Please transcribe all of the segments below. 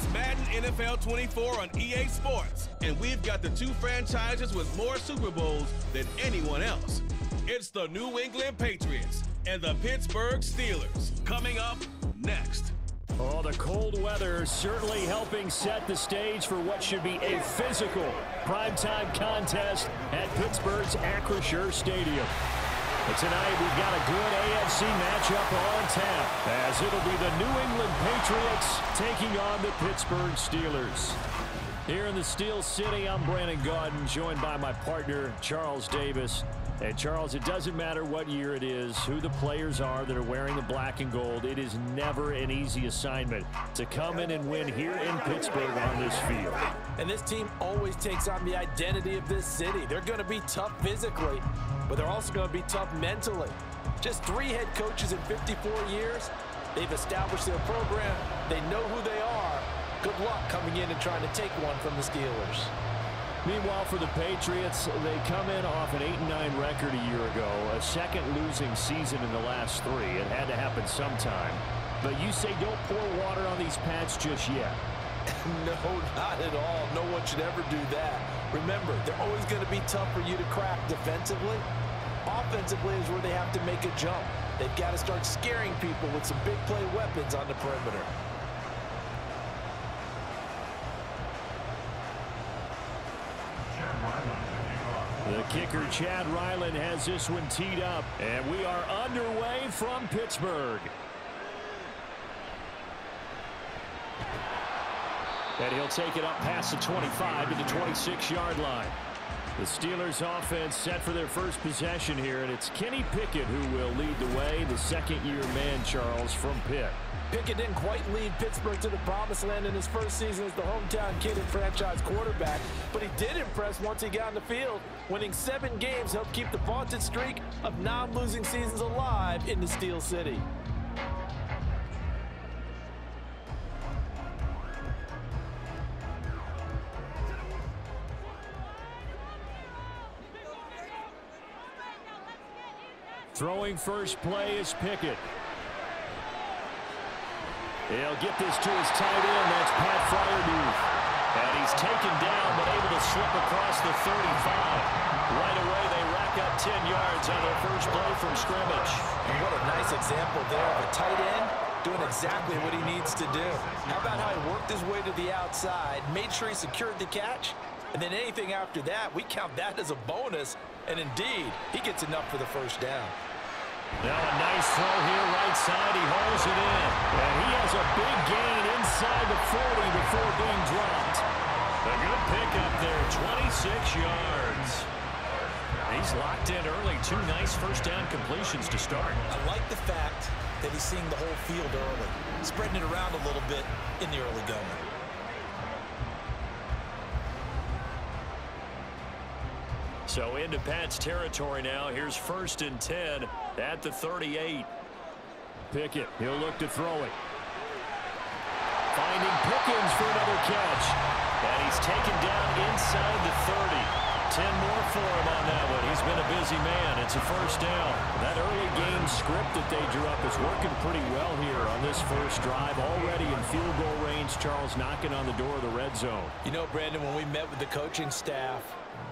It's Madden NFL 24 on EA Sports, and we've got the two franchises with more Super Bowls than anyone else. It's the New England Patriots and the Pittsburgh Steelers. Coming up next. Oh, the cold weather certainly helping set the stage for what should be a physical primetime contest at Pittsburgh's Acrisure Stadium. But tonight we've got a good AFC matchup on tap, as it'll be the New England Patriots taking on the Pittsburgh Steelers. Here in the Steel City, I'm Brandon Gaudin, joined by my partner, Charles Davis. And Charles, it doesn't matter what year it is, who the players are that are wearing the black and gold. It is never an easy assignment to come in and win here in Pittsburgh on this field. And this team always takes on the identity of this city. They're going to be tough physically, but they're also going to be tough mentally. Just 3 head coaches in 54 years. They've established their program. They know who they are. Good luck coming in and trying to take one from the Steelers. Meanwhile, for the Patriots, they come in off an 8-9 record a year ago, a second losing season in the last 3. It had to happen sometime. But you say don't pour water on these Pats just yet. No, not at all. No one should ever do that. Remember, they're always going to be tough for you to crack defensively. Offensively is where they have to make a jump. They've got to start scaring people with some big play weapons on the perimeter. The kicker, Chad Ryland, has this one teed up, and we are underway from Pittsburgh. And he'll take it up past the 25 to the 26-yard line. The Steelers offense set for their first possession here, and it's Kenny Pickett who will lead the way, the second-year man, Charles, from Pitt. Pickett didn't quite lead Pittsburgh to the promised land in his first season as the hometown kid and franchise quarterback, but he did impress once he got on the field. Winning 7 games helped keep the vaunted streak of non-losing seasons alive in the Steel City. Throwing first play is Pickett. He'll get this to his tight end. That's Pat Fryermuth. And he's taken down, but able to slip across the 35. Right away, they rack up 10 yards on their first play from scrimmage. And what a nice example there of a tight end doing exactly what he needs to do. How about how he worked his way to the outside, made sure he secured the catch, and then anything after that, we count that as a bonus. And indeed, he gets enough for the first down. Now a nice throw here, right side. He hauls it in. And he has a big gain inside the 40 before being dropped. A good pickup there, 26 yards. He's locked in early. 2 nice first down completions to start. I like the fact that he's seeing the whole field early, spreading it around a little bit in the early going. So into Pat's territory now. Here's 1st and 10 at the 38. Pickett, he'll look to throw it. Finding Pickens for another catch. And he's taken down inside the 30. 10 more for him on that one. He's been a busy man. It's a first down. That early game script that they drew up is working pretty well here on this first drive. Already in field goal range, Charles knocking on the door of the red zone. You know, Brandon, when we met with the coaching staff,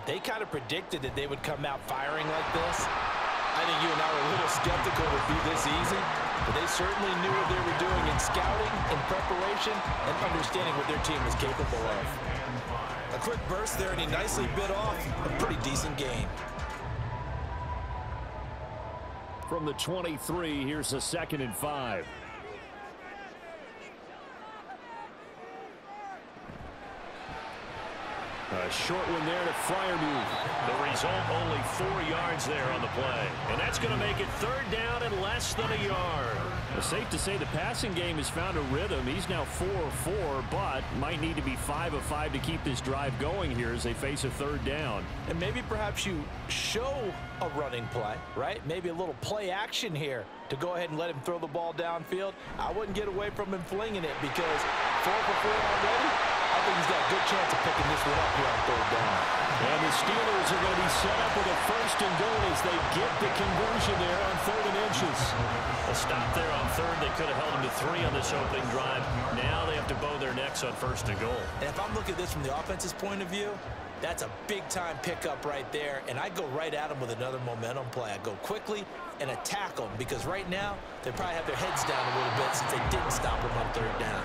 they kind of predicted that they would come out firing like this. I think you and I were a little skeptical it would be this easy, but they certainly knew what they were doing in scouting, in preparation, and understanding what their team was capable of. A quick burst there, and he nicely bit off a pretty decent gain. From the 23, here's a 2nd and 5. A short one there to Fryermuth. The result, only 4 yards there on the play. And that's going to make it 3rd down and less than a yard. It's safe to say the passing game has found a rhythm. He's now 4 of 4, but might need to be 5 of 5 to keep this drive going here as they face a 3rd down. And maybe perhaps you show a running play, right? Maybe a little play action here to go ahead and let him throw the ball downfield. I wouldn't get away from him flinging it because 4 for 4 already. I think he's got a good chance of picking this one up here on 3rd down. And the Steelers are going to be set up with a 1st and goal as they get the conversion there on 3rd and benches. A stop there on third. They could have held him to 3 on this opening drive. Now they have to bow their necks on 1st and goal. And if I'm looking at this from the offense's point of view, that's a big-time pickup right there, and I go right at them with another momentum play. I go quickly and attack them because right now they probably have their heads down a little bit since they didn't stop him on 3rd down.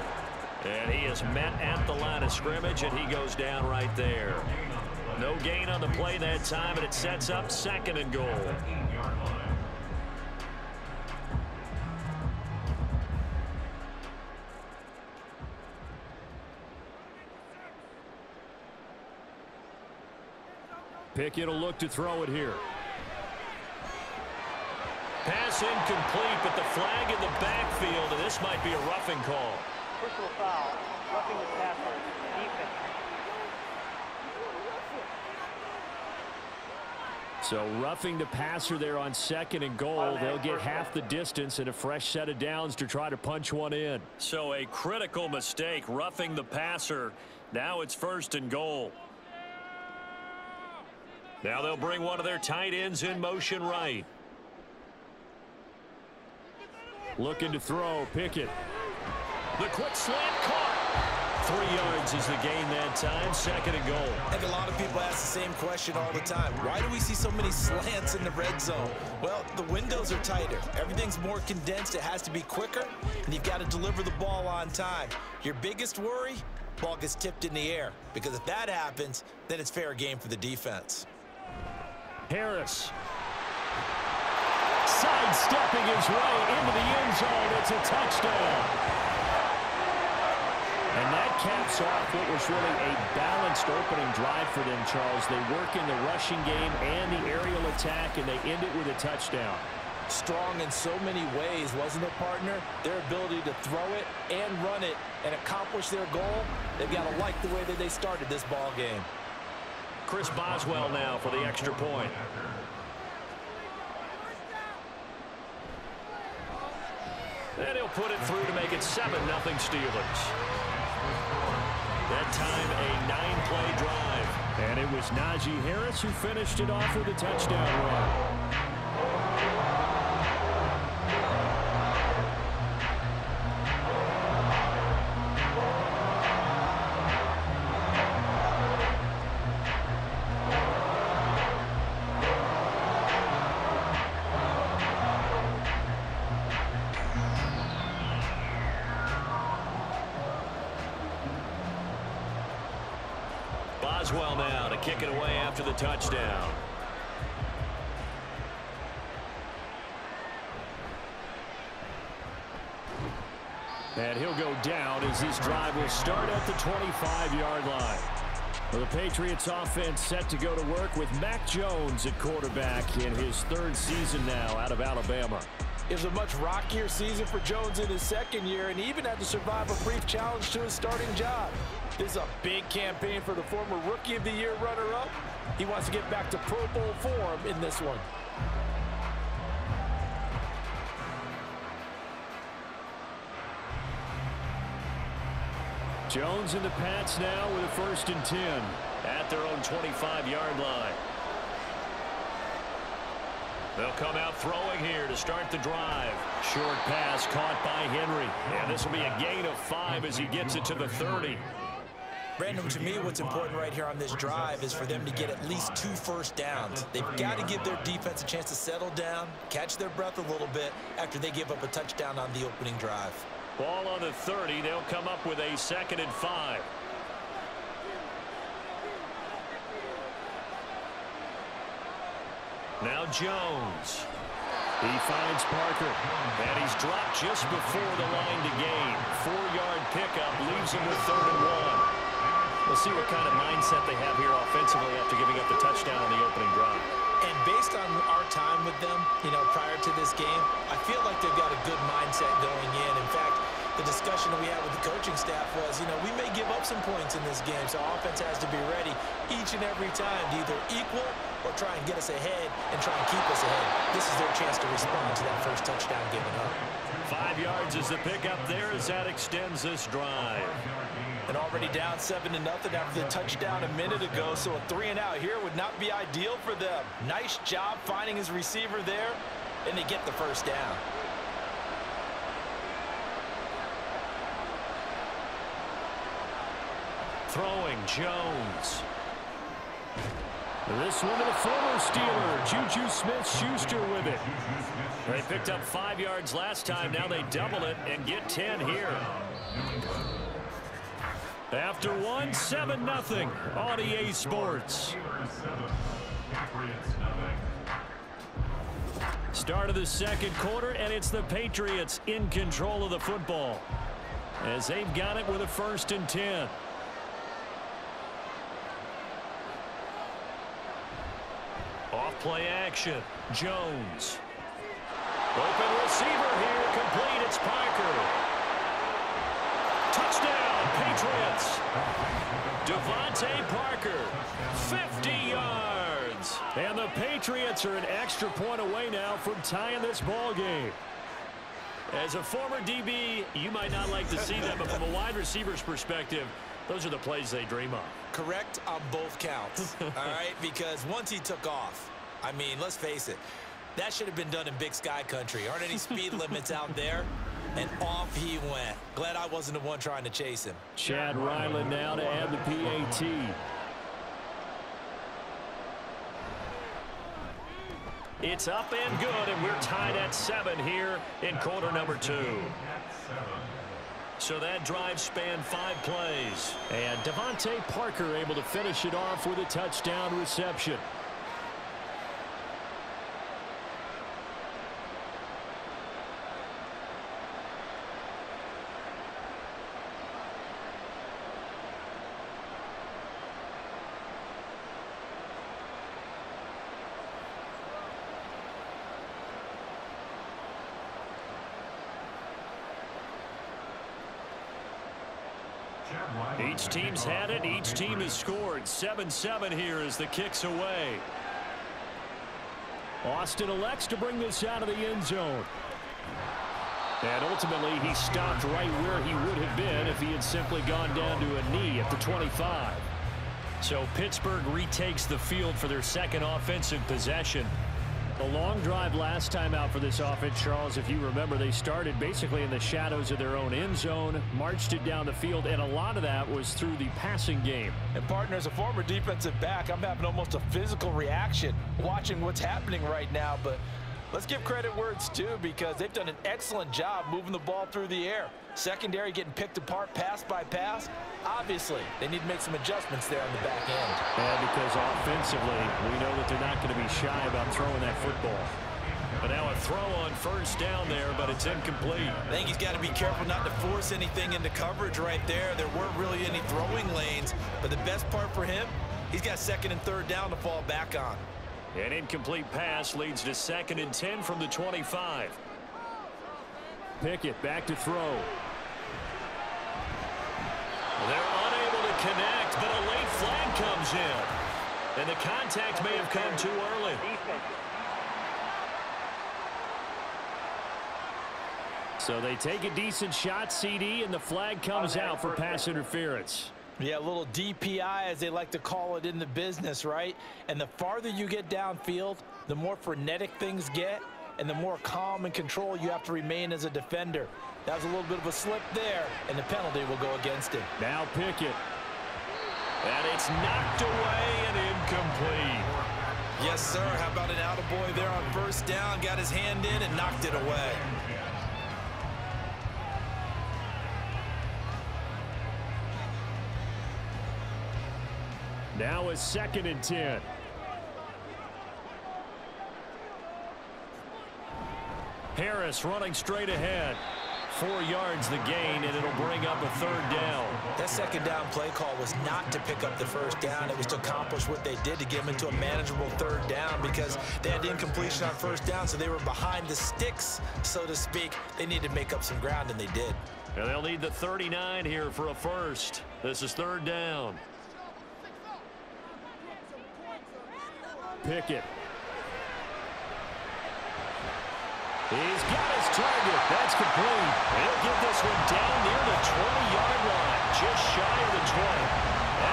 And he is met at the line of scrimmage, and he goes down right there. No gain on the play that time, and it sets up 2nd and goal. Pickett will look to throw it here. Pass incomplete, but the flag in the backfield, and this might be a roughing call. Personal foul, roughing the passer, defense. So roughing the passer there on 2nd and goal. They'll get half the distance and a fresh set of downs to try to punch one in. So a critical mistake, roughing the passer. Now it's 1st and goal. Now they'll bring one of their tight ends in motion right. Looking to throw, Pickett. The quick slant caught. 3 yards is the gain that time, 2nd and goal. I think a lot of people ask the same question all the time. Why do we see so many slants in the red zone? Well, the windows are tighter. Everything's more condensed. It has to be quicker, and you've got to deliver the ball on time. Your biggest worry, ball gets tipped in the air, because if that happens, then it's fair game for the defense. Harris. Sidestepping his way into the end zone. It's a touchdown. And that caps off what was really a balanced opening drive for them, Charles. They work in the rushing game and the aerial attack, and they end it with a touchdown. Strong in so many ways, wasn't it, partner? Their ability to throw it and run it and accomplish their goal, they've got to like the way that they started this ball game. Chris Boswell now for the extra point. And he'll put it through to make it 7-0 Steelers. That time a 9-play drive. And it was Najee Harris who finished it off with a touchdown run. Boswell now to kick it away after the touchdown. And he'll go down as this drive will start at the 25-yard line. Well, the Patriots offense set to go to work with Mac Jones at quarterback in his 3rd season now out of Alabama. It was a much rockier season for Jones in his 2nd year, and he even had to survive a brief challenge to his starting job. This is a big campaign for the former Rookie of the Year runner-up. He wants to get back to Pro Bowl form in this one. Jones and the Pats now with a 1st and 10 at their own 25-yard line. They'll come out throwing here to start the drive. Short pass caught by Henry. And this will be a gain of 5 as he gets it to the 30. Brandon, to me, what's important right here on this drive is for them to get at least 2 first downs. They've got to give their defense a chance to settle down, catch their breath a little bit after they give up a touchdown on the opening drive. Ball on the 30. They'll come up with a 2nd and 5. Now Jones. He finds Parker. And he's dropped just before the line to gain. 4-yard pickup leaves him with 3rd and 1. We'll see what kind of mindset they have here offensively after giving up the touchdown on the opening drive. And based on our time with them, prior to this game, I feel like they've got a good mindset going in. In fact, the discussion that we had with the coaching staff was, we may give up some points in this game, so offense has to be ready each and every time to either equal or try and get us ahead and try and keep us ahead. This is their chance to respond to that first touchdown given up. 5 yards is the pickup there as that extends this drive. And already down 7-0 after the touchdown a minute ago, so a 3-and-out here would not be ideal for them. Nice job finding his receiver there. and they get the first down. Throwing, Jones. This one to the former Steeler, Juju Smith-Schuster with it. They picked up 5 yards last time. Now they double it and get 10 here. After one, 7-0 on EA Sports. Start of the second quarter, and it's the Patriots in control of the football as they've got it with a 1st and 10. Off play action. Jones. Open receiver here. Complete. It's Parker. Touchdown, Patriots. Devontae Parker. 50 yards. And the Patriots are an extra point away now from tying this ball game. As a former DB, you might not like to see that, but from a wide receiver's perspective, those are the plays they dream of. Correct on both counts, all right? Because once he took off, I mean, let's face it, that should have been done in Big Sky country. Aren't any speed limits out there? And off he went. Glad I wasn't the one trying to chase him. Chad Ryland now to add the PAT. It's up and good, and we're tied at 7 here in quarter number 2. So that drive spanned 5 plays. And Devontae Parker able to finish it off with a touchdown reception. Each team's had it. Each team has scored. 7-7 here as the kick's away. Austin elects to bring this out of the end zone. And ultimately, he stopped right where he would have been if he had simply gone down to a knee at the 25. So Pittsburgh retakes the field for their second offensive possession. A long drive last time out for this offense, Charles. If you remember, they started basically in the shadows of their own end zone, marched it down the field, and a lot of that was through the passing game. And partner, as a former defensive back, I'm having almost a physical reaction watching what's happening right now. But let's give credit where it's due, because they've done an excellent job moving the ball through the air. Secondary getting picked apart pass by pass. Obviously, they need to make some adjustments there on the back end. And because offensively, we know that they're not going to be shy about throwing that football. But now a throw on first down there, but it's incomplete. I think he's got to be careful not to force anything into coverage right there. There weren't really any throwing lanes, but the best part for him, he's got 2nd and 3rd down to fall back on. An incomplete pass leads to 2nd and 10 from the 25. Pickett back to throw. They're unable to connect, but a late flag comes in. And the contact may have come too early. So they take a decent shot, CD, and the flag comes out for pass interference. Yeah, a little DPI, as they like to call it in the business, right? And the farther you get downfield, the more frenetic things get, and the more calm and control you have to remain as a defender. That was a little bit of a slip there, and the penalty will go against him. Now Pickett. And it's knocked away and incomplete. Yes, sir. How about an attaboy there on first down? Got his hand in and knocked it away. Now a 2nd and 10. Harris running straight ahead. 4 yards the gain, and it'll bring up a 3rd down. That 2nd down play call was not to pick up the first down. It was to accomplish what they did to get them into a manageable 3rd down, because they had incompletion on first down, so they were behind the sticks, so to speak. They needed to make up some ground, and they did. And they'll need the 39 here for a first. This is 3rd down. Pickett. He's got his target. That's complete. He'll get this one down near the 20-yard line, just shy of the 20.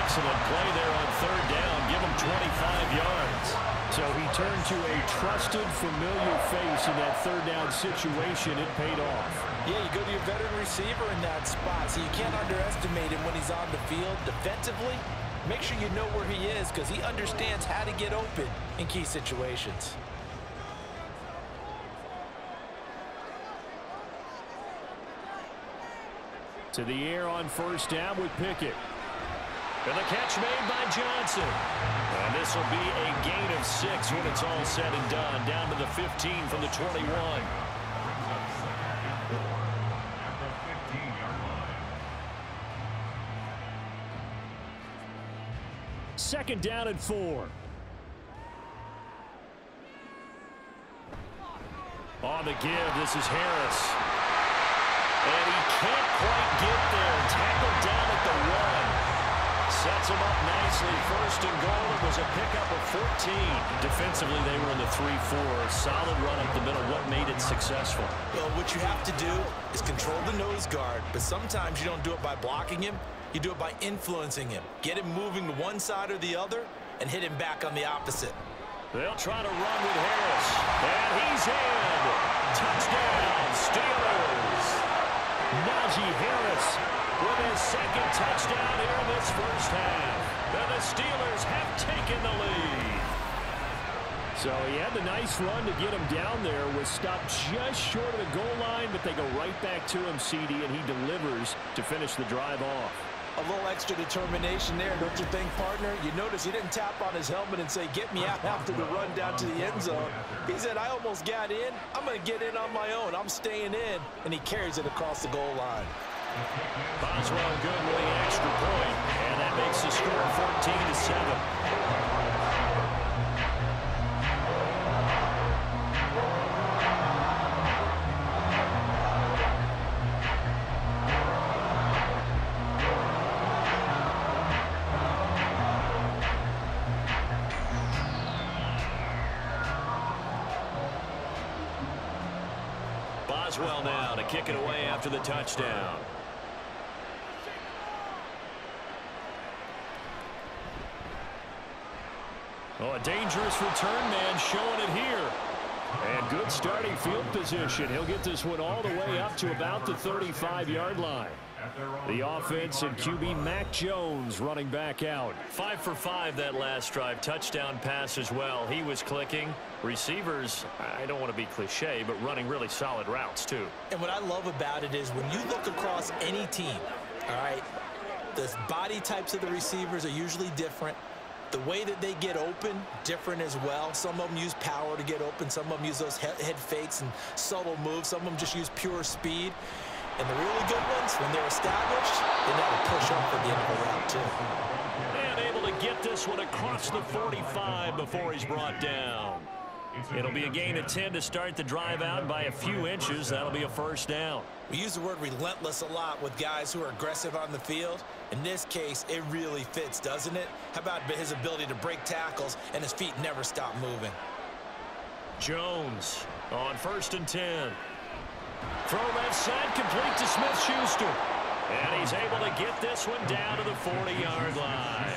Excellent play there on third down. Give him 25 yards. So he turned to a trusted, familiar face in that third down situation. It paid off. Yeah, you go to your veteran receiver in that spot, so you can't underestimate him when he's on the field. Defensively, make sure you know where he is because he understands how to get open in key situations. To the air on first down with Pickett. And the catch made by Johnson. And this will be a gain of 6 when it's all said and done. Down to the 15 from the 21. Second down and 4. On the give, this is Harris. And he can't quite get there. Tackled down at the 1. Sets him up nicely. First and goal. It was a pickup of 14. Defensively, they were in the 3-4. Solid run up the middle. What made it successful? Well, what you have to do is control the nose guard. But sometimes you don't do it by blocking him. You do it by influencing him. Get him moving to one side or the other and hit him back on the opposite. They'll try to run with Harris. And he's in. Touchdown, Steelers. Najee Harris with his second touchdown here in this first half. And the Steelers have taken the lead. So he had the nice run to get him down there. Was stopped just short of the goal line, but they go right back to him, CD, and he delivers to finish the drive off. A little extra determination there, don't you think, partner? You notice he didn't tap on his helmet and say, get me out after the run down to the end zone. He said, I almost got in. I'm going to get in on my own. I'm staying in. And he carries it across the goal line. Boswell good with the extra point, and that makes the score 14-7. Boswell now to kick it away after the touchdown. Oh, a dangerous return man showing it here. And good starting field position. He'll get this one all the way up to about the 35-yard line. The offense and QB Mac Jones running back out. 5 for 5 that last drive. Touchdown pass as well. He was clicking. Receivers, I don't want to be cliche, but running really solid routes too. And what I love about it is when you look across any team, all right, the body types of the receivers are usually different. The way that they get open, different as well. Some of them use power to get open. Some of them use those head fakes and subtle moves. Some of them just use pure speed. And the really good ones, when they're established, they know how to push up at the end of the route, too. And able to get this one across the 45 before he's brought down. It'll be a gain of 10 to start the drive out by a few inches. That'll be a first down. We use the word relentless a lot with guys who are aggressive on the field. In this case, it really fits, doesn't it? How about his ability to break tackles and his feet never stop moving? Jones on 1st and 10. Throw left side, complete to Smith-Schuster. And he's able to get this one down to the 40-yard line.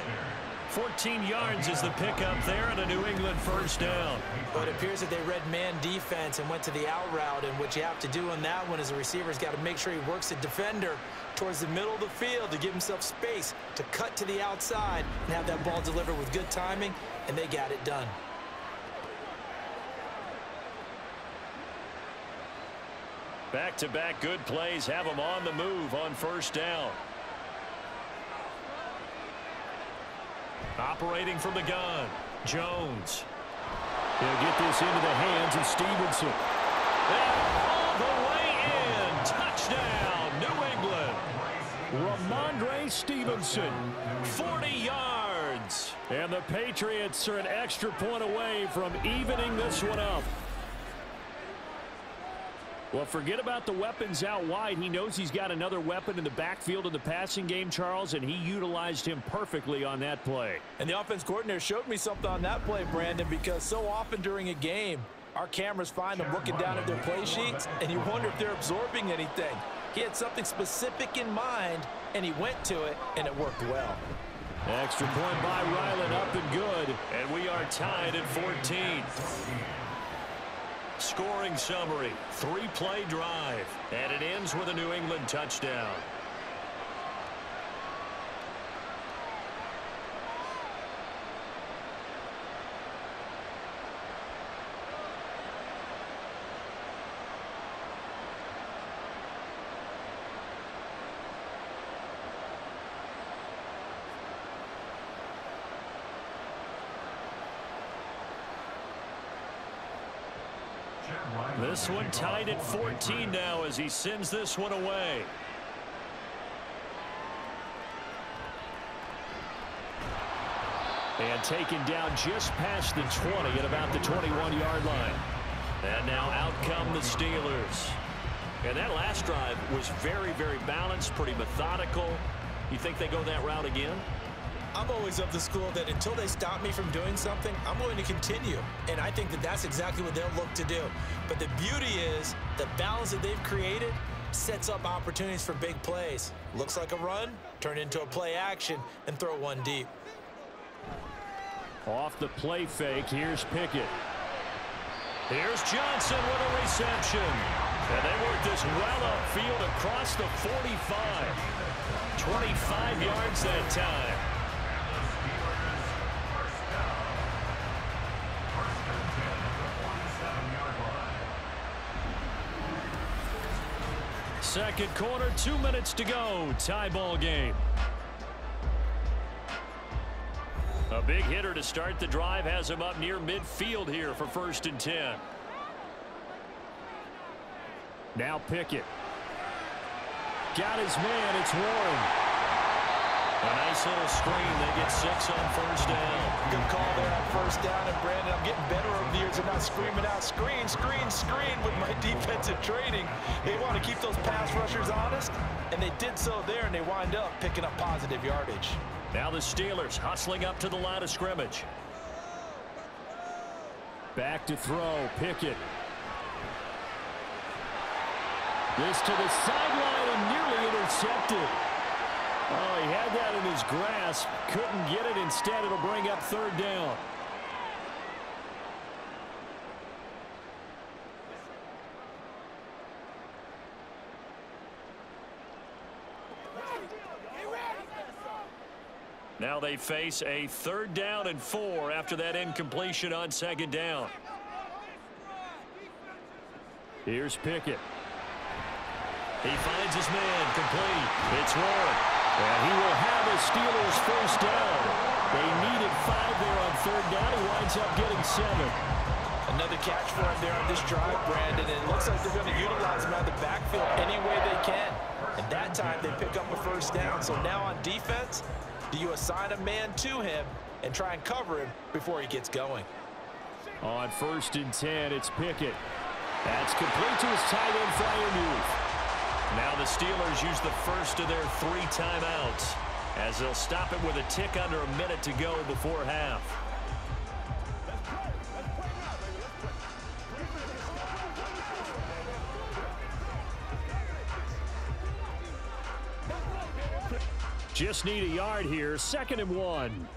14 yards is the pickup there and a New England first down. But it appears that they read man defense and went to the out route, and what you have to do on that one is the receiver's got to make sure he works the defender towards the middle of the field to give himself space to cut to the outside and have that ball delivered with good timing, and they got it done. Back-to-back good plays have him on the move on first down. Operating from the gun, Jones. He'll get this into the hands of Stevenson. And all the way in. Touchdown, New England. Ramondre Stevenson, 40 yards. And the Patriots are an extra point away from evening this one up. Well, forget about the weapons out wide. He knows he's got another weapon in the backfield in the passing game, Charles, and he utilized him perfectly on that play. And the offense coordinator showed me something on that play, Brandon, because so often during a game, our cameras find them looking down at their play sheets, and you wonder if they're absorbing anything. He had something specific in mind, and he went to it, and it worked well. Extra point by Ryland, up and good. And we are tied at 14. Scoring summary, 3-play drive. And it ends with a New England touchdown. This one tied at 14 now as he sends this one away. And taken down just past the 20 at about the 21-yard line. And now out come the Steelers. And that last drive was very, very balanced, pretty methodical. You think they go that route again? I'm always of the school that until they stop me from doing something, I'm going to continue. And I think that that's exactly what they'll look to do. But the beauty is the balance that they've created sets up opportunities for big plays. Looks like a run, turn into a play action, and throw one deep. Off the play fake, here's Pickett. Here's Johnson with a reception. And they work this well upfield across the 45. 25 yards that time. Second quarter, 2 minutes to go. Tie ball game. A big hitter to start the drive has him up near midfield here for 1st and 10. Now Pickett. Got his man. It's Warren. A nice little screen. They get 6 on 1st down. Good call there on 1st down. And Brandon, I'm getting better over the years and not screaming out screen, screen, screen with my defensive training. They want to keep those pass rushers honest, and they did so there, and they wind up picking up positive yardage. Now the Steelers hustling up to the line of scrimmage. Back to throw. Pickett. This to the sideline and nearly intercepted. Oh, he had that in his grasp. Couldn't get it. Instead, it'll bring up 3rd down. Now they face a 3rd down and 4 after that incompletion on 2nd down. Here's Pickett. He finds his man complete. It's Warren. And he will have a Steelers 1st down. They needed 5 there on 3rd down. He winds up getting 7. Another catch for him there on this drive, Brandon. And it looks like they're going to utilize him out of the backfield any way they can. And that time they pick up a 1st down. So now on defense, do you assign a man to him and try and cover him before he gets going? On 1st and 10, it's Pickett. That's complete to his tight end flyer move. Now the Steelers use the first of their 3 timeouts as they'll stop it with a tick under a minute to go before half. Just need a yard here. 2nd and 1.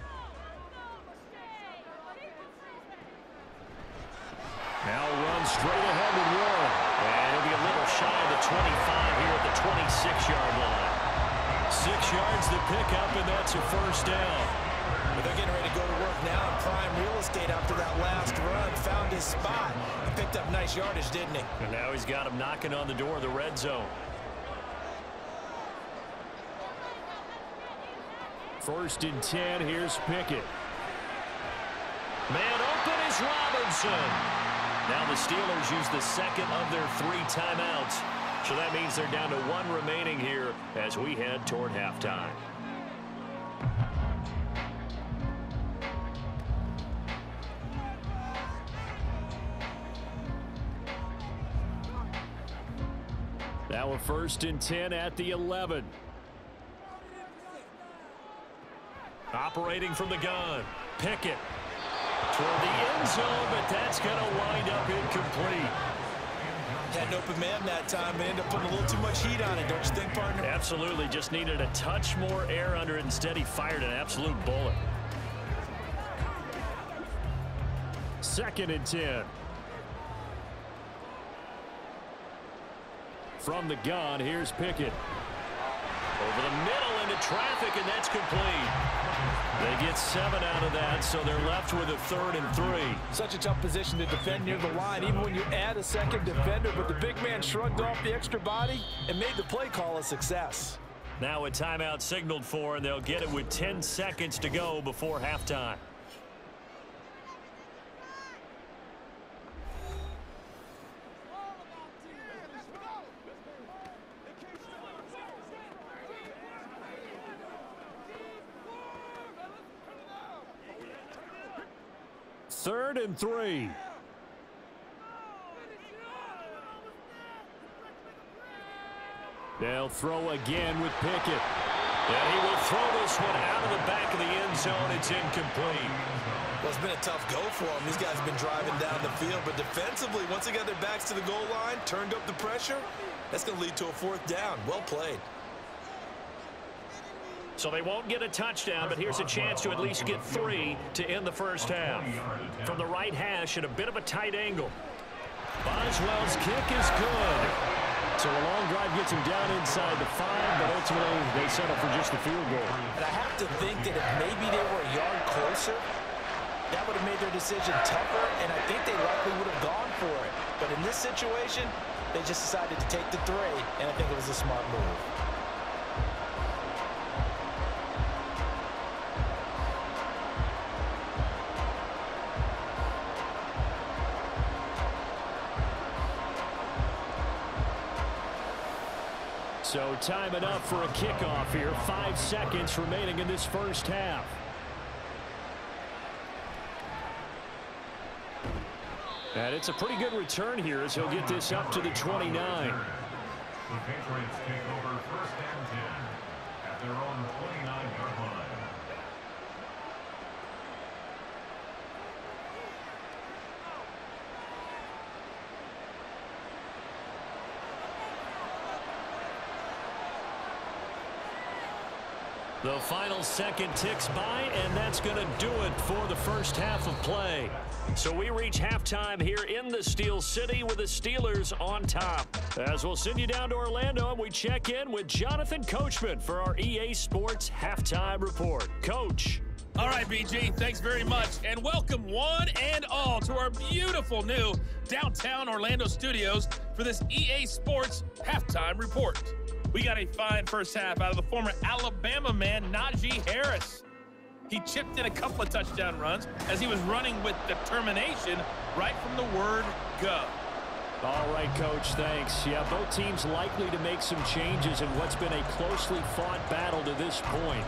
Now run straight ahead with Warren. And he'll be a little shy of the 25 here at the 26-yard line. 6 yards to pick up, and that's a 1st down. But they're getting ready to go to work now in prime real estate after that last run. Found his spot. He picked up nice yardage, didn't he? And now he's got him knocking on the door of the red zone. 1st and 10, here's Pickett. Man open is Robinson. Now the Steelers use the 2nd of their 3 timeouts. So that means they're down to 1 remaining here as we head toward halftime. Now a 1st and 10 at the 11. Operating from the gun. Pickett. Toward the end zone, but that's going to wind up incomplete. That an open man that time and ended up putting a little too much heat on it, don't you think, partner? Absolutely. Just needed a touch more air under it. Instead, he fired an absolute bullet. 2nd and 10. From the gun, here's Pickett. Over the middle into traffic, and that's complete. They get 7 out of that, so they're left with a 3rd and 3. Such a tough position to defend near the line, even when you add a second defender, but the big man shrugged off the extra body and made the play call a success. Now a timeout signaled for, and they'll get it with 10 seconds to go before halftime. Third and 3. They'll throw again with Pickett. And he will throw this one out of the back of the end zone. It's incomplete. Well, it's been a tough go for them. These guys have been driving down the field, but defensively, once they got their backs to the goal line, turned up the pressure, that's going to lead to a 4th down. Well played. So they won't get a touchdown, but here's a chance to at least get 3 to end the first half. From the right hash at a bit of a tight angle. Boswell's kick is good. So a long drive gets him down inside the 5, but ultimately they settle for just the field goal. And I have to think that if maybe they were a yard closer, that would have made their decision tougher, and I think they likely would have gone for it. But in this situation, they just decided to take the 3, and I think it was a smart move. So time enough for a kickoff here. 5 seconds remaining in this first half. And it's a pretty good return here as he'll get this up to the 29. The Patriots take over 1st and 10 at their own 29-yard line. The final second ticks by, and that's going to do it for the first half of play. So we reach halftime here in the Steel City with the Steelers on top. As we'll send you down to Orlando, and we check in with Jonathan Coachman for our EA Sports Halftime Report. Coach. All right, BG, thanks very much, and welcome one and all to our beautiful new downtown Orlando studios for this EA Sports Halftime Report. We got a fine first half out of the former Alabama man, Najee Harris. He chipped in a couple of touchdown runs as he was running with determination right from the word go. All right, Coach, thanks. Yeah, both teams likely to make some changes in what's been a closely fought battle to this point.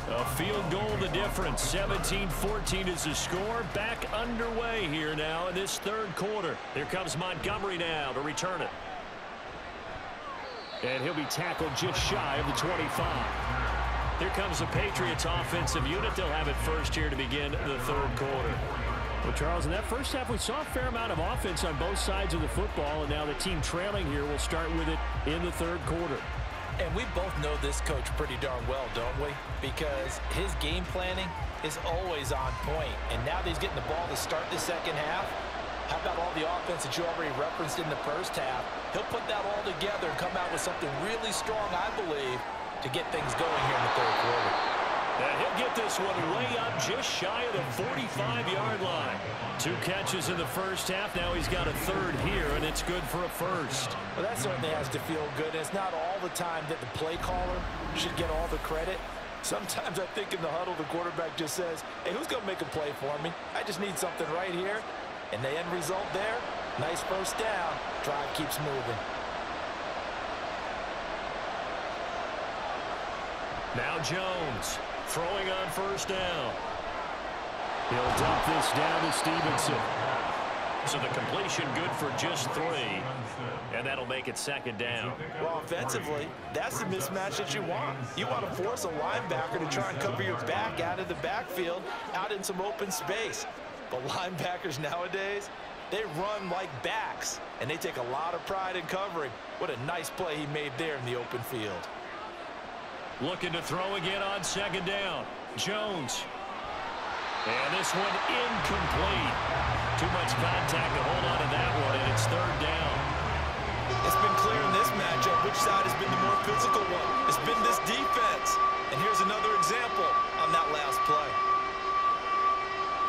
A field goal the difference. 17-14 is the score. Back underway here now in this third quarter. Here comes Montgomery now to return it. And he'll be tackled just shy of the 25. Here comes the Patriots offensive unit. They'll have it first here to begin the third quarter. Well, Charles, in that first half, we saw a fair amount of offense on both sides of the football, and now the team trailing here will start with it in the third quarter. And we both know this coach pretty darn well, don't we? Because his game planning is always on point. And now that he's getting the ball to start the second half, how about all the offense that you already referenced in the first half? He'll put that all together and come out with something really strong, I believe, to get things going here in the third quarter. And he'll get this one way up just shy of the 45-yard line. 2 catches in the first half. Now he's got a third here, and it's good for a first. Well, that certainly has to feel good. It's not all the time that the play caller should get all the credit. Sometimes I think in the huddle, the quarterback just says, hey, who's going to make a play for me? I just need something right here. And the end result there, nice first down. Drive keeps moving. Now Jones throwing on first down. He'll dump this down to Stevenson. So the completion good for just 3. And that'll make it second down. Well, offensively, that's the mismatch that you want. You want to force a linebacker to try and cover your back out of the backfield, out in some open space. But linebackers nowadays, they run like backs, and they take a lot of pride in covering. What a nice play he made there in the open field. Looking to throw again on second down. Jones. And this one incomplete. Too much contact to hold on to that one, and it's third down. It's been clear in this matchup which side has been the more physical one. It's been this defense. And here's another example on that last play.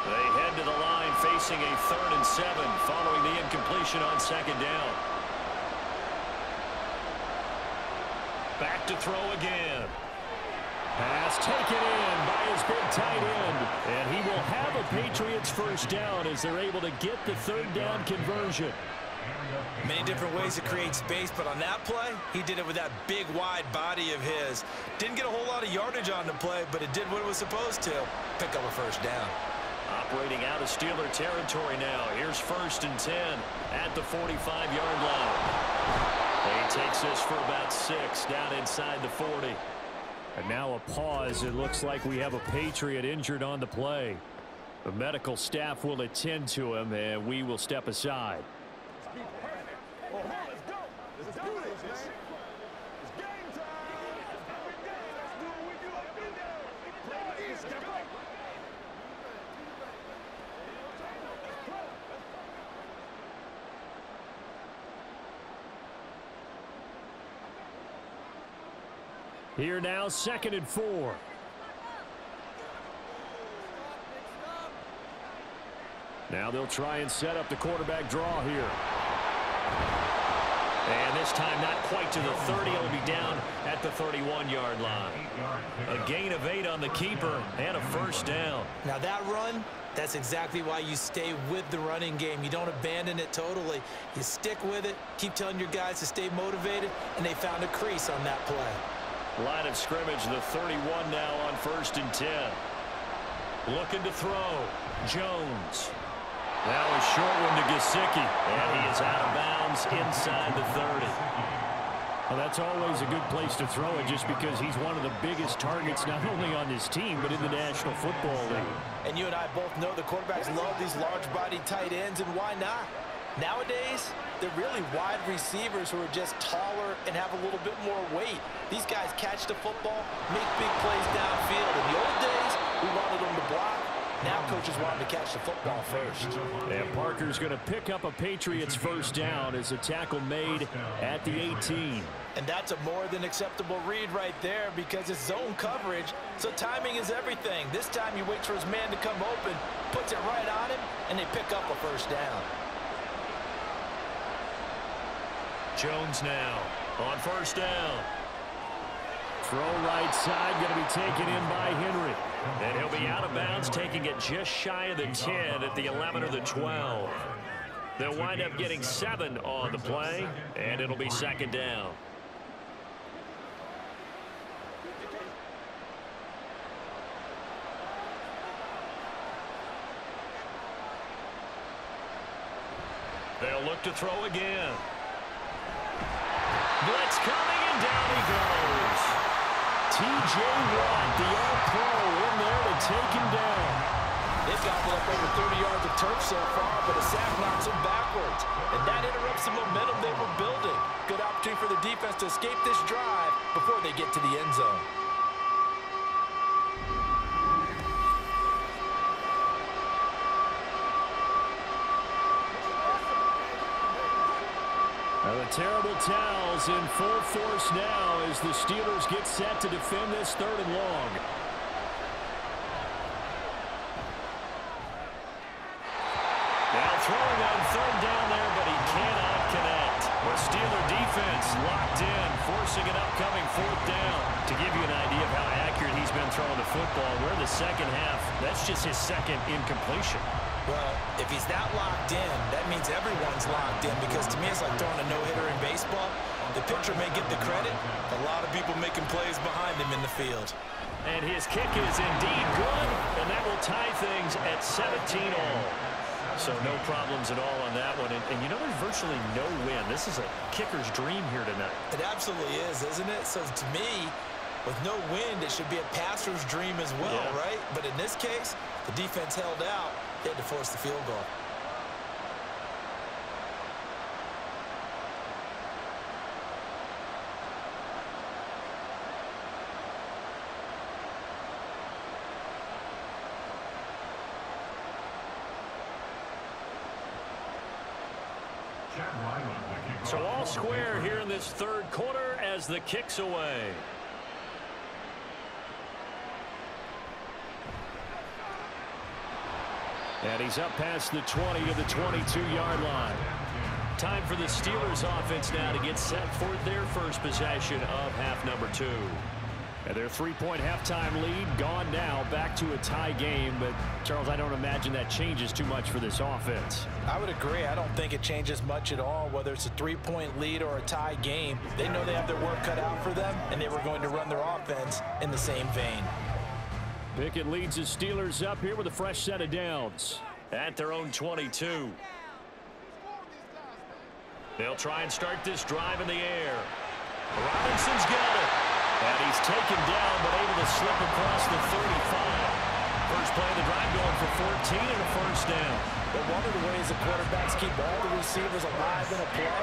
They head to the line facing a 3rd and 7 following the incompletion on second down. Back to throw again. Pass taken in by his big tight end. And he will have a Patriots first down as they're able to get the 3rd down conversion. Many different ways to create space, but on that play, he did it with that big, wide body of his. Didn't get a whole lot of yardage on the play, but it did what it was supposed to. Pick up a first down. Operating out of Steeler territory now. Here's 1st and 10 at the 45-yard line. He takes this for about 6 down inside the 40. And now a pause. It looks like we have a Patriot injured on the play. The medical staff will attend to him, and we will step aside. Here now, 2nd and 4. Now they'll try and set up the quarterback draw here. And this time not quite to the 30. It'll be down at the 31-yard line. A gain of 8 on the keeper and a first down. Now that run, that's exactly why you stay with the running game. You don't abandon it totally. You stick with it, keep telling your guys to stay motivated, and they found a crease on that play. Line of scrimmage, the 31 now on 1st and 10. Looking to throw. Jones. Now a short one to Gesicki. And he is out of bounds inside the 30. Well, that's always a good place to throw it just because he's one of the biggest targets not only on his team but in the National Football League. And you and I both know the quarterbacks love these large-bodied tight ends, and why not? Nowadays, they're really wide receivers who are just taller and have a little bit more weight. These guys catch the football, make big plays downfield. In the old days, we wanted them to block. Now coaches want them to catch the football first. And Parker's going to pick up a Patriots first down as a tackle made at the 18. And that's a more than acceptable read right there because it's zone coverage, so timing is everything. This time he waits for his man to come open, puts it right on him, and they pick up a first down. Jones now on first down. Throw right side, going to be taken in by Henry. And he'll be out of bounds, taking it just shy of the 10 at the 11 or the 12. They'll wind up getting 7 on the play, and it'll be second down. They'll look to throw again. Blitz coming, and down he goes. T.J. Watt, the All-Pro, in there to take him down. They've gobbled up over 30 yards of turf so far, but a sack knocks them backwards. And that interrupts the momentum they were building. Good opportunity for the defense to escape this drive before they get to the end zone. The terrible towels in full force now as the Steelers get set to defend this 3rd and long. Now throwing on 3rd down there, but he cannot connect. The Steeler defense locked in, forcing an upcoming 4th down. To give you an idea of how accurate he's been throwing the football, we're in the second half. That's just his second incompletion. Well, if he's that locked in, that means everyone's locked in, because to me it's like throwing a no-hitter in baseball. The pitcher may get the credit, a lot of people making plays behind him in the field. And his kick is indeed good, and that will tie things at 17 all. So no problems at all on that one. And you know, there's virtually no win. This is a kicker's dream here tonight. It absolutely is, isn't it? So to me, with no wind, it should be a passer's dream as well, right? But in this case, the defense held out. They had to force the field goal. So all square here in this 3rd quarter as the kick's away. And he's up past the 20 to the 22-yard line. Time for the Steelers offense now to get set for their first possession of half number 2. And their 3-point halftime lead gone now, back to a tie game. But, Charles, I don't imagine that changes too much for this offense. I would agree. I don't think it changes much at all, whether it's a 3-point lead or a tie game. They know they have their work cut out for them, and they were going to run their offense in the same vein. Pickett leads the Steelers up here with a fresh set of downs at their own 22. They'll try and start this drive in the air. Robinson's got it. And he's taken down, but able to slip across the 35. First play of the drive going for 14 and a first down. But one of the ways the quarterbacks keep all the receivers alive in a play,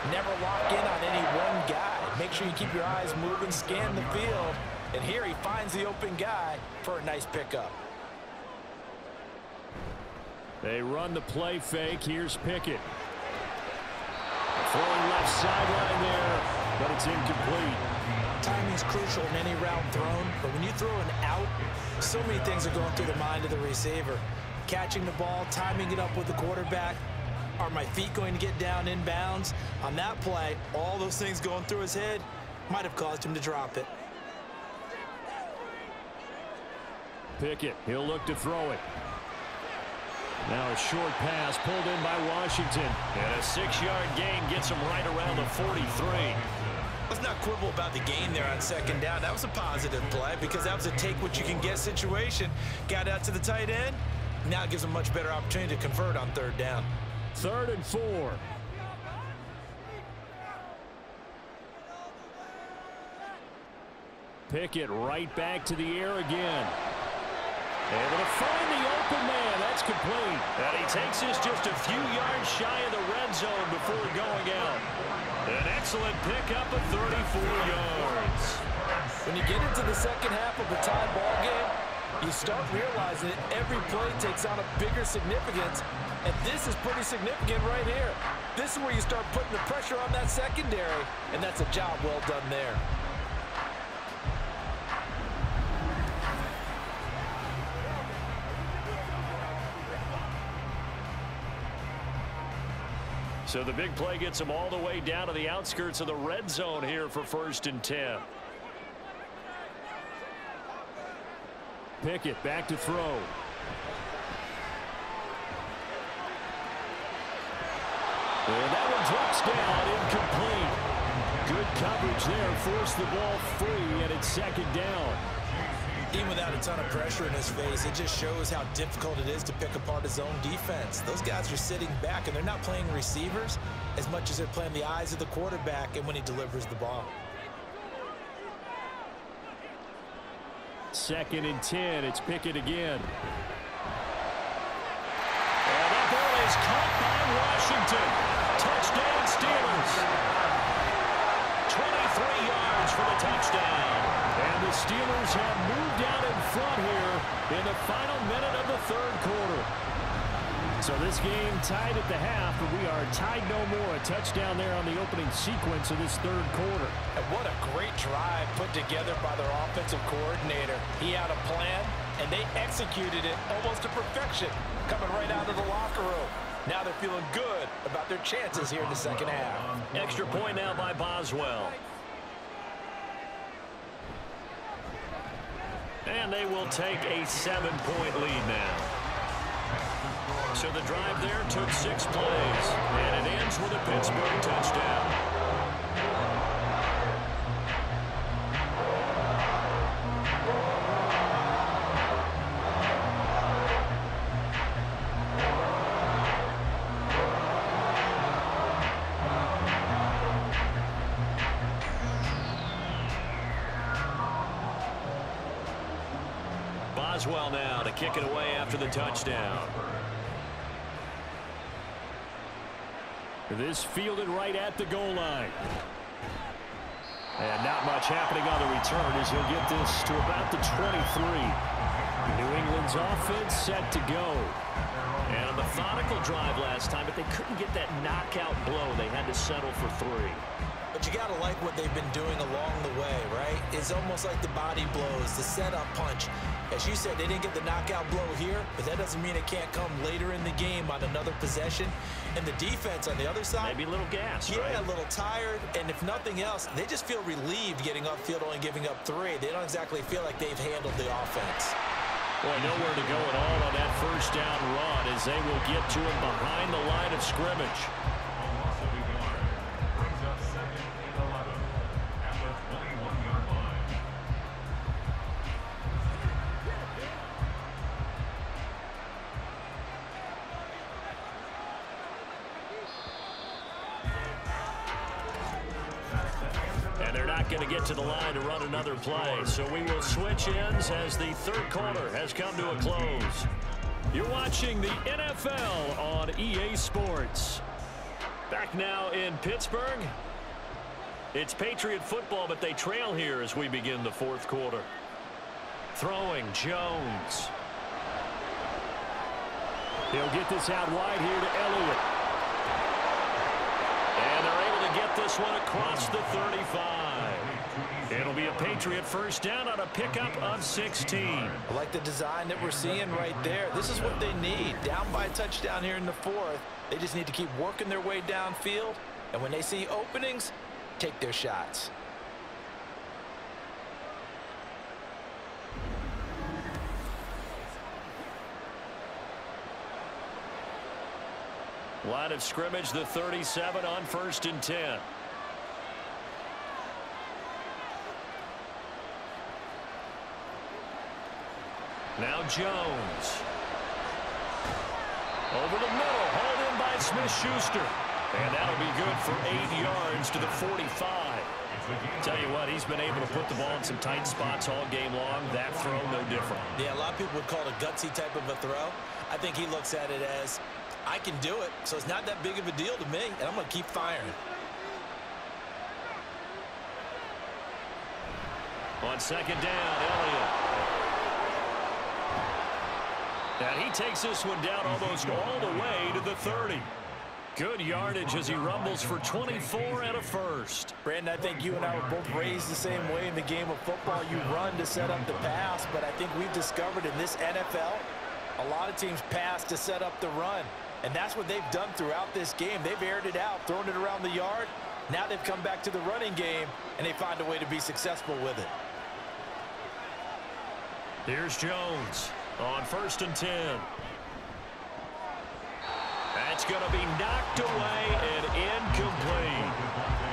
never lock in on any one guy. Make sure you keep your eyes moving, scan the field. And here he finds the open guy for a nice pickup. They run the play fake. Here's Pickett. Throwing left sideline there, but it's incomplete. Timing is crucial in any route thrown, but when you throw an out, so many things are going through the mind of the receiver. Catching the ball, timing it up with the quarterback. Are my feet going to get down in bounds? On that play, all those things going through his head might have caused him to drop it. Pickett, he'll look to throw it. Now a short pass pulled in by Washington. And a 6-yard gain gets him right around the 43. Let's not quibble about the gain there on 2nd down. That was a positive play because that was a take-what-you-can-get situation. Got out to the tight end. Now it gives him a much better opportunity to convert on 3rd down. 3rd and 4. Pickett right back to the air again. Able to find the open man. That's complete. And he takes this just a few yards shy of the red zone before going out. An excellent pickup of 34 yards. When you get into the second half of a tie ball game, you start realizing that every play takes on a bigger significance, and this is pretty significant right here. This is where you start putting the pressure on that secondary, and that's a job well done there. So the big play gets him all the way down to the outskirts of the red zone here for 1st and 10. Pickett back to throw. And that one drops down, incomplete. Good coverage there, forced the ball free, and it's 2nd down. Even without a ton of pressure in his face, it just shows how difficult it is to pick apart his own defense. Those guys are sitting back, and they're not playing receivers as much as they're playing the eyes of the quarterback and when he delivers the ball. 2nd and 10. It's Pickett again. And that ball is caught by Washington. Touchdown, Steelers. 23 yards for the touchdown. And the Steelers have moved out in front here in the final minute of the 3rd quarter. So this game tied at the half, but we are tied no more. A touchdown there on the opening sequence of this 3rd quarter. And what a great drive put together by their offensive coordinator. He had a plan, and they executed it almost to perfection, coming right out of the locker room. Now they're feeling good about their chances here in the second half. Extra point now by Boswell. And they will take a 7-point lead now. So the drive there took 6 plays, and it ends with a Pittsburgh touchdown. Boswell now to kick it away after the touchdown. This fielded right at the goal line. And not much happening on the return as he'll get this to about the 23. New England's offense set to go. And a methodical drive last time, but they couldn't get that knockout blow. They had to settle for 3. But you got to like what they've been doing along the way, right? It's almost like the body blows, the setup punch. As you said, they didn't get the knockout blow here, but that doesn't mean it can't come later in the game on another possession. And the defense on the other side, maybe a little gas, yeah, right? A little tired. And if nothing else, they just feel relieved getting upfield, only giving up 3. They don't exactly feel like they've handled the offense. Boy, nowhere to go at all on that first down run as they will get to him behind the line of scrimmage. And they're not going to get to the line to run another play. So we will switch ends as the third quarter has come to a close. You're watching the NFL on EA Sports. Back now in Pittsburgh. It's Patriot football, but they trail here as we begin the fourth quarter. Throwing Jones. He'll get this out wide here to Elliott. And they're able to get this one across the 35. It'll be a Patriot first down on a pickup of 16. I like the design that we're seeing right there. This is what they need. Down by a touchdown here in the fourth. They just need to keep working their way downfield. And when they see openings, take their shots. Line of scrimmage, the 37 on 1st and 10. Now Jones. Over the middle, hauled in by Smith-Schuster. And that'll be good for 8 yards to the 45. Tell you what, he's been able to put the ball in some tight spots all game long. That throw, no different. Yeah, a lot of people would call it a gutsy type of a throw. I think he looks at it as, I can do it, so it's not that big of a deal to me, and I'm going to keep firing. On second down, Elliott. And he takes this one down almost all the way to the 30. Good yardage as he rumbles for 24 and a first. Brandon, I think you and I were both raised the same way in the game of football. You run to set up the pass, but I think we've discovered in this NFL, a lot of teams pass to set up the run. And that's what they've done throughout this game. They've aired it out, thrown it around the yard. Now they've come back to the running game, and they find a way to be successful with it. Here's Jones on 1st and 10. That's going to be knocked away and incomplete.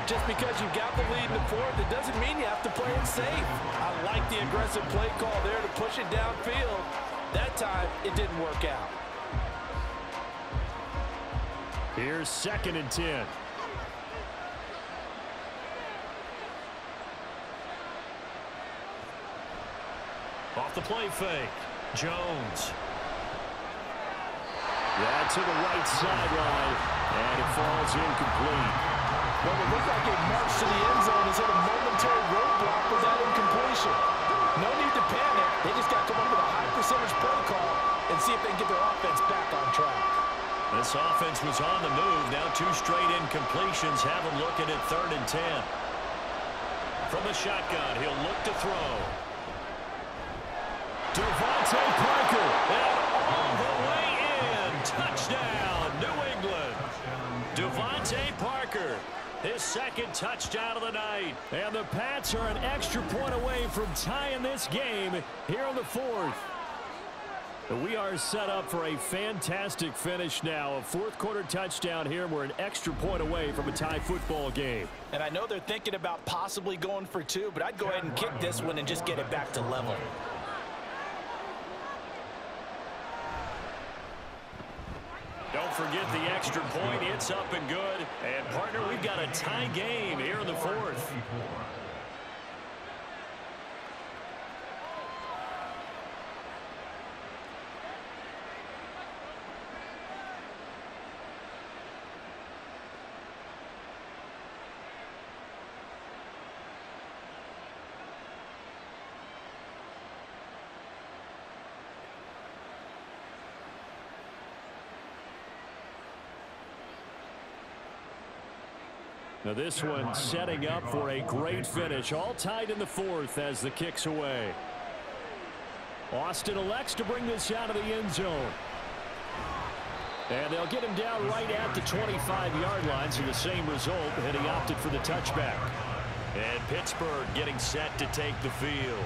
Just because you've got the lead in the fourth, it doesn't mean you have to play it safe. I like the aggressive play call there to push it downfield. That time, it didn't work out. Here's 2nd and 10. Off the play fake, Jones. Yeah, to the right sideline, and it falls incomplete. Well, it looked like a march to the end zone is at a momentary roadblock with that incompletion. No need to panic. They just got to come up with a high percentage play call and see if they can get their offense back on track. This offense was on the move. Now 2 straight incompletions have them looking at 3rd and 10. From the shotgun, he'll look to throw. Devontae Parker, and all the way in. Touchdown, New Devontae Parker. His second touchdown of the night. And the Pats are an extra point away from tying this game here in the fourth. We are set up for a fantastic finish now. A fourth-quarter touchdown here. We're an extra point away from a tie football game. And I know they're thinking about possibly going for two, but I'd go ahead and kick this one and just get it back to level. Don't forget the extra point. It's up and good. And, partner, we've got a tie game here in the fourth. Now this one setting up for a great finish. All tied in the fourth as the kick's away. Austin elects to bring this out of the end zone. And they'll get him down right at the 25-yard line, so the same result, and he opted for the touchback. And Pittsburgh getting set to take the field.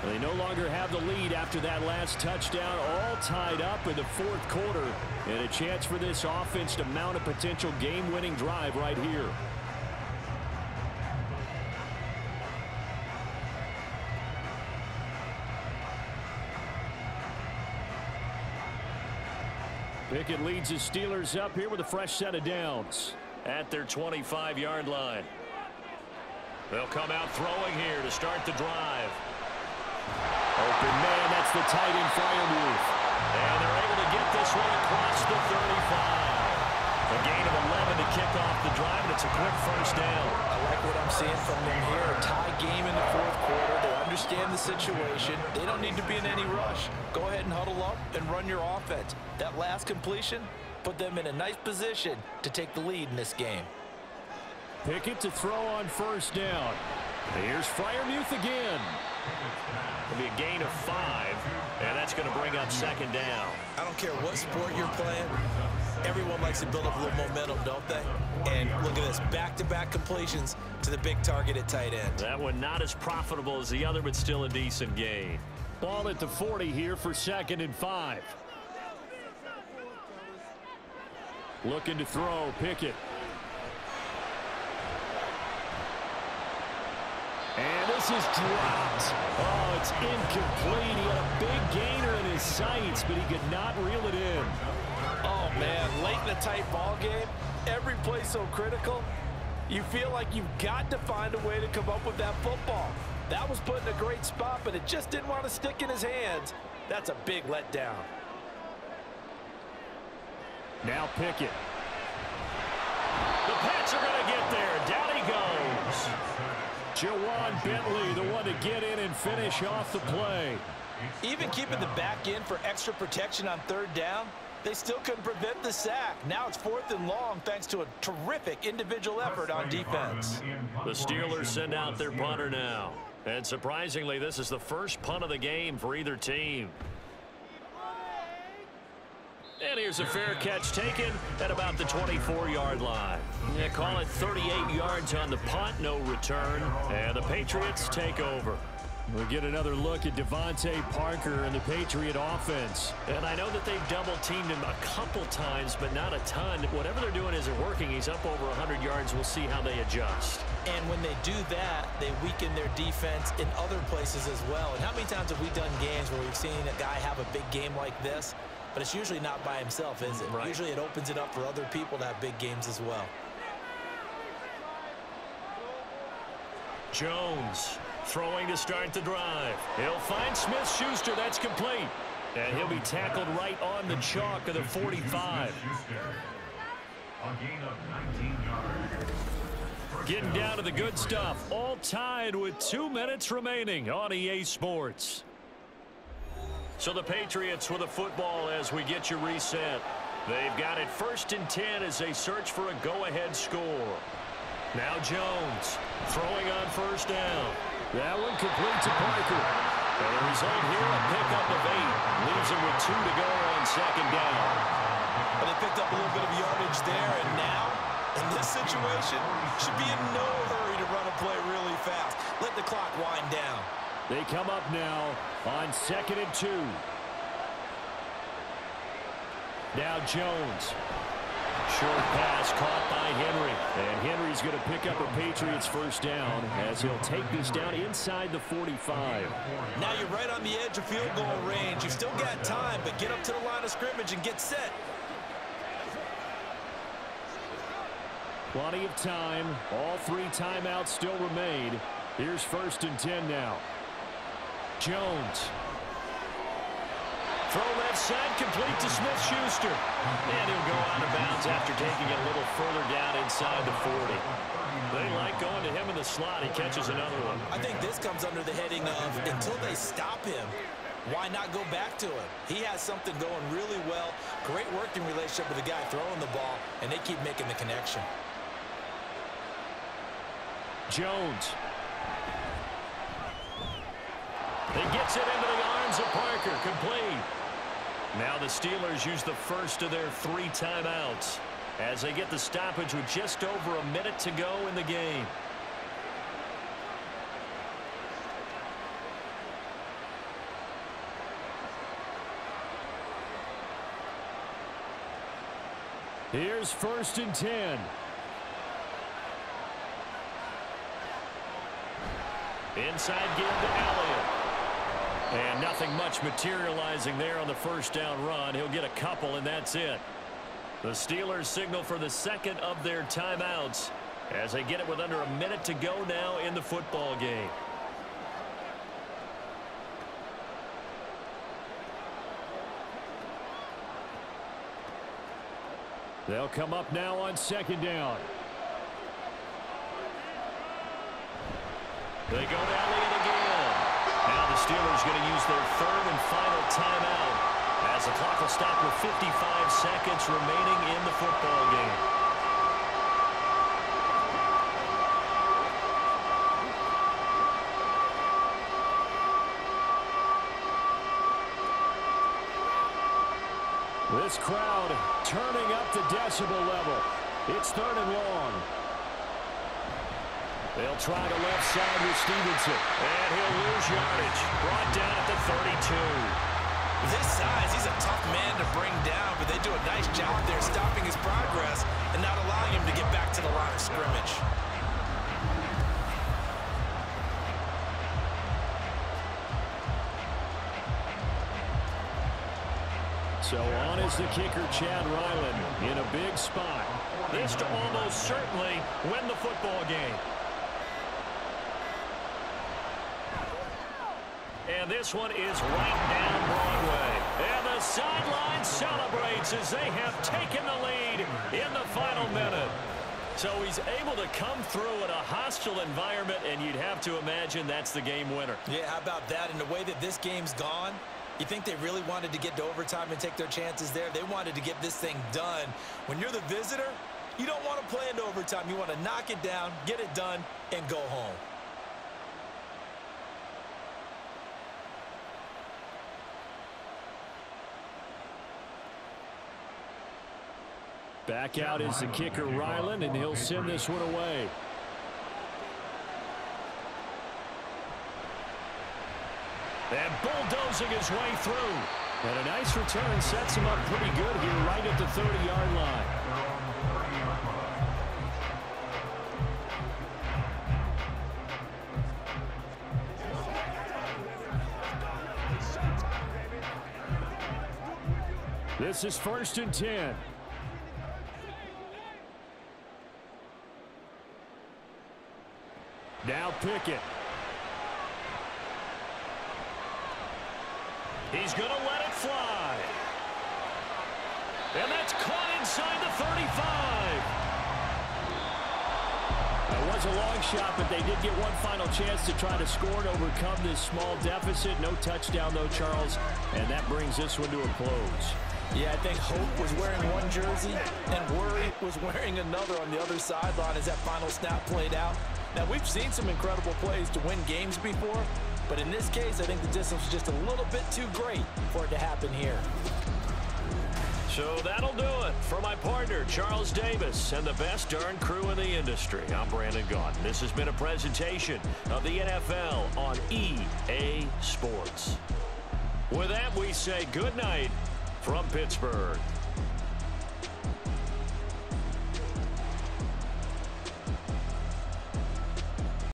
They no longer have the lead after that last touchdown, all tied up in the fourth quarter. And a chance for this offense to mount a potential game-winning drive right here. Pickett leads his Steelers up here with a fresh set of downs at their 25-yard line. They'll come out throwing here to start the drive. Open man, that's the tight end Freiermuth. And they're able to get this one across the 35. A gain of 11 to kick off the drive, and it's a quick first down. I like what I'm seeing from them here. A tie game in the fourth quarter. They understand the situation. They don't need to be in any rush. Go ahead and huddle up and run your offense. That last completion put them in a nice position to take the lead in this game. Pickett to throw on first down. Here's Freiermuth again. It'll be a gain of 5, and that's going to bring up second down. I don't care what sport you're playing. Everyone likes to build up a little momentum, don't they? And look at this, back-to-back completions to the big target at tight end. That one not as profitable as the other, but still a decent gain. Ball at the 40 here for 2nd and 5. Looking to throw, Pickett. And this is dropped. Oh, it's incomplete. He had a big gainer in his sights, but he could not reel it in. Oh, man, late in a tight ball game, every play so critical, you feel like you've got to find a way to come up with that football. That was put in a great spot, but it just didn't want to stick in his hands. That's a big letdown. Now Pickett. The Pats are going to get there. Down he goes. Jawan Bentley, the one to get in and finish off the play. Even keeping the back in for extra protection on third down, they still couldn't prevent the sack. Now it's 4th and long thanks to a terrific individual effort on defense. The Steelers send out their punter now. And surprisingly, this is the first punt of the game for either team. And here's a fair catch taken at about the 24-yard line. Yeah, call it 38 yards on the punt, no return. And the Patriots take over. We'll get another look at Devontae Parker and the Patriot offense. And I know that they've double-teamed him a couple times, but not a ton. Whatever they're doing isn't working. He's up over 100 yards. We'll see how they adjust. And when they do that, they weaken their defense in other places as well. And how many times have we done games where we've seen a guy have a big game like this? But it's usually not by himself, is it? Right. Usually it opens it up for other people to have big games as well. Jones throwing to start the drive. He'll find Smith-Schuster. That's complete. And he'll be tackled right on the chalk of the 45. A gain of 19 yards. Getting down to the good stuff. All tied with 2 minutes remaining on EA Sports. So the Patriots with a football as we get you reset. They've got it 1st and 10 as they search for a go-ahead score. Now Jones throwing on first down. That one complete to Parker. And the result here, a pickup of 8. Leaves him with 2 to go on second down. But they picked up a little bit of yardage there, and now In this situation, should be in no hurry to run a play really fast. Let the clock wind down. They come up now on 2nd and 2. Now Jones. Short pass caught by Henry. And Henry's going to pick up a Patriots first down as he'll take this down inside the 45. Now you're right on the edge of field goal range. You've still got time, but get up to the line of scrimmage and get set. Plenty of time. All 3 timeouts still remain. Here's 1st and 10 now. Jones. Throw left side, complete to Smith-Schuster. And he'll go out of bounds after taking it a little further down inside the 40. They like going to him in the slot. He catches another one. I think this comes under the heading of until they stop him, why not go back to him? He has something going really well. Great working relationship with the guy throwing the ball, and they keep making the connection. Jones. He gets it into the arms of Parker. Complete. Now the Steelers use the first of their 3 timeouts as they get the stoppage with just over a minute to go in the game. Here's 1st and 10. Inside give to Elliott. And nothing much materializing there on the first down run. He'll get a couple, and that's it. The Steelers signal for the 2nd of their timeouts as they get it with under a minute to go now in the football game. They'll come up now on 2nd down. They go to Elliott again. Now the Steelers going to use their 3rd and final timeout as the clock will stop with 55 seconds remaining in the football game. This crowd turning up the decibel level. It's 3rd and long. They'll try the left side with Stevenson. And he'll lose yardage. Brought down at the 32. With his size, he's a tough man to bring down, but they do a nice job there stopping his progress and not allowing him to get back to the line of scrimmage. So on is the kicker, Chad Ryland, in a big spot. This to almost certainly win the football game. And this one is right down Broadway. And the sideline celebrates as they have taken the lead in the final minute. So he's able to come through in a hostile environment, and you'd have to imagine that's the game winner. Yeah, how about that? And the way that this game's gone, you think they really wanted to get to overtime and take their chances there? They wanted to get this thing done. When you're the visitor, you don't want to play into overtime. You want to knock it down, get it done, and go home. Back out is the kicker, Ryland, and he'll send this one away. And bulldozing his way through. And a nice return sets him up pretty good here right at the 30-yard line. This is 1st and 10. Now Pickett. He's going to let it fly. And that's caught inside the 35. It was a long shot, but they did get one final chance to try to score and overcome this small deficit. No touchdown, though, Charles. And that brings this one to a close. Yeah, I think Hope was wearing one jersey and Worry was wearing another on the other sideline as that final snap played out. Now, we've seen some incredible plays to win games before, but in this case, I think the distance was just a little bit too great for it to happen here. So that'll do it. For my partner, Charles Davis, and the best darn crew in the industry, I'm Brandon Gaudin. This has been a presentation of the NFL on EA Sports. With that, we say good night from Pittsburgh.